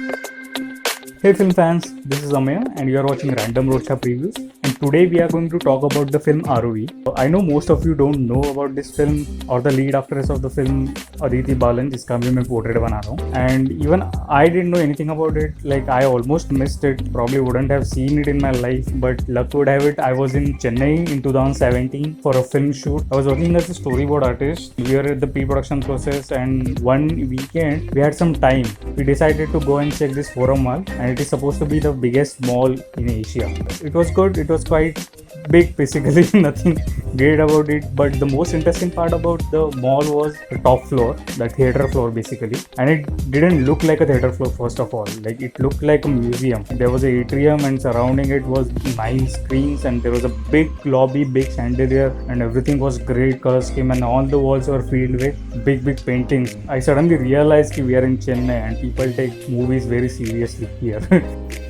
Hey film fans, this is Amaya and you are watching Random Roadshow Previews, and today we are going to talk about the film ROV. I know most of you don't know about this film or the lead actress of the film Aditi Balan जिसका भी मैं portrait बना रहा हूँ, and even I didn't know anything about it. Like I almost missed it, probably wouldn't have seen it in my life, but luck would have it I was in Chennai in 2017 for a film shoot. I was working as a storyboard artist. We were at the pre-production process, and one weekend we had some time. We decided to go and check this Forum Mall, and it is supposed to be the biggest mall in Asia. It was good, it was quite big basically, nothing great about it, but the most interesting part about the mall was the top floor, the theater floor basically, and it didn't look like a theater floor. First of all, like it looked like a museum. There was an atrium and surrounding it was 9 screens, and there was a big lobby, big chandelier, and everything was great color scheme, and all the walls were filled with big paintings. I suddenly realized that we are in Chennai and people take movies very seriously here.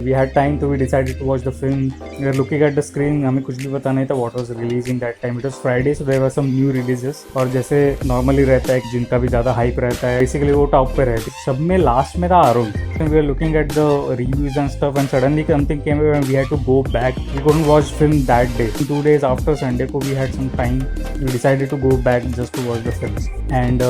We had time, so we decided to watch the film. We were looking at the screen, हमें कुछ भी पता नहीं था what was releasing that time. It was Friday, so there were some new releases. और जैसे normally रहता है जिनका भी ज़्यादा hype रहता है, basically वो top पे रहते. सब में last में था ROV. We were looking at the reviews and stuff, and suddenly something came and we had to go back. We couldn't watch film that day. 2 days after Sunday को we had some time. We decided to go back just to watch the films. And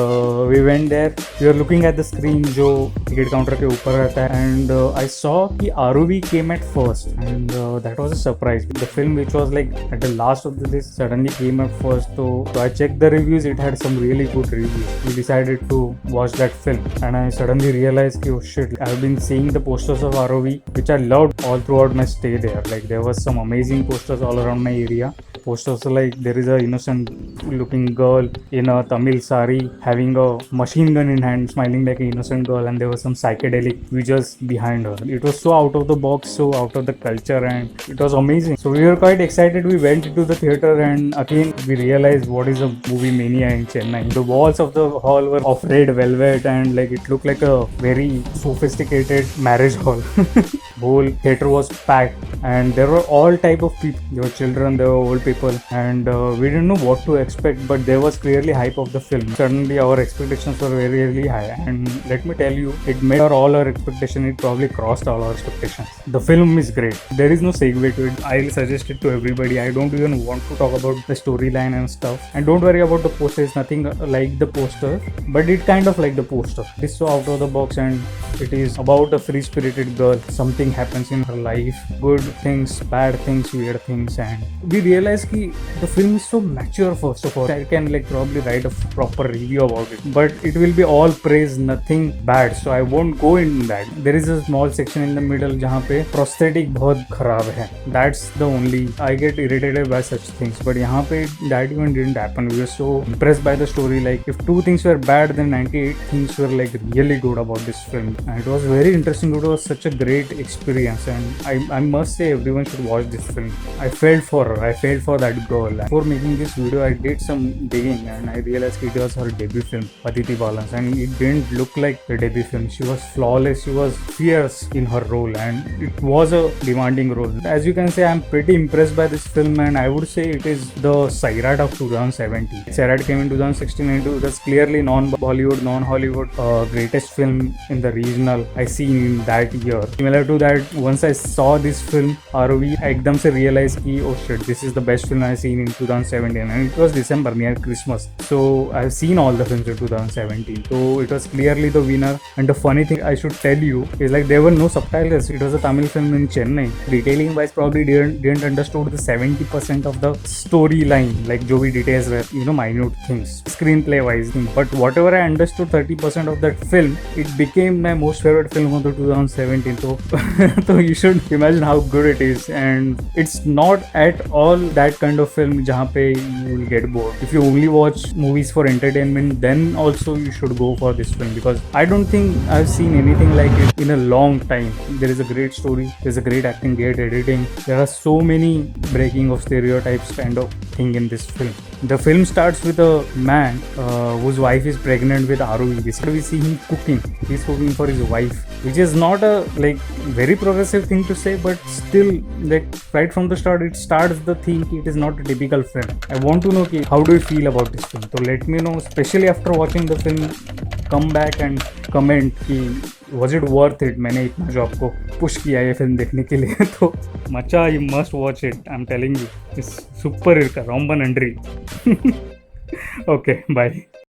we went there. We were looking at the screen जो ticket counter के ऊपर रहता है, and I saw कि ROV came at first, and that was a surprise. The film which was like at the last of the list suddenly came at first. So I checked the reviews, it had some really good reviews. We decided to watch that film, and I suddenly realized oh shit, I've been seeing the posters of ROV which I loved all throughout my stay there. Like there was some amazing posters all around my area. Posters like there is a innocent looking girl in a Tamil sari having a machine gun in hand, smiling like an innocent girl, and there was some psychedelic visuals behind her. It was so out of the box, so out of the culture, and it was amazing. So we were quite excited. We went into the theater, and again we realized what is a movie mania in Chennai. The walls of the hall were of red velvet, and like it looked like a very sophisticated marriage hall. Whole theater was packed, and there were all type of people. There were children, there were old people, and we didn't know what to expect, but there was clearly hype of the film. Suddenly our expectations were very high, and let me tell you, it made all our expectation. It probably crossed all our expectations. The film is great. There is no segue to it. I'll suggest it to everybody. I don't even want to talk about the storyline and stuff, and don't worry about the poster. It's nothing like the poster, but it kind of like the poster. It's so out of the box, and it is about a free-spirited girl. Something happens in her life, good things, bad things, weird things, and we realize that the film is so mature. First of all, I can like probably write a proper review about it, but it will be all praise, nothing bad, so I won't go in that. There is a small section in the middle जहाँ पे prosthetic बहुत खराब है. That's the only I get irritated by such things, but यहाँ पे that even didn't happen. We were so impressed by the story. Like if 2 things were bad, then 98 things were like really good about this film, and it was very interesting. It was such a great experience, and I must say everyone should watch this film. I felt for her. I felt for that girl. Before making this video, I did some digging, and I realized it was her debut film, Aditi Balan, and it didn't look like the debut film. She was flawless. She was fierce in her role, and it was a demanding role. As you can say, I'm pretty impressed by this film, and I would say it is the Sairat of 2017. Sairat came in 2016, and it was clearly non-Bollywood, non-Hollywood greatest film in the regional I seen in that year. Similar to that, once I saw this film ROV, I एकदम से realized कि oh shit, this is the best film I've seen in 2017, and it was December near Christmas, so I've seen all the films in 2017, so it was clearly the winner. And the funny thing I should tell you is like there were no subtitles. It was a Tamil film in Chennai. Retailing wise probably didn't understood the 70% of the storyline, like जो भी details were, you know, minute things, screenplay wise, but whatever I understood 30% of that film, it became my most favorite film of the 2017. So you should imagine how good it is, and it's not at all that kind of film जहाँ पे you will get bored. If you only watch movies for entertainment, then also you should go for this film, because I don't think I've seen anything like it in a long time. There is a great story, there's a great acting, great editing. There are so many breaking of stereotypes kind of thing in this film. The film starts with a man whose wife is pregnant with ROV. Basically, we see him cooking. He's cooking for his wife, which is not a like very progressive thing to say, but still, like right from the start, it starts the theme. It is not a typical film. I want to know how do you feel about this film. So let me know, especially after watching the film. Come back and comment was it worth it, मैंने इतना जो आपको push किया ये film देखने के लिए तो मचा, you must watch it, I am telling you, it's super इरका रोम्बा नंड्री. Okay bye.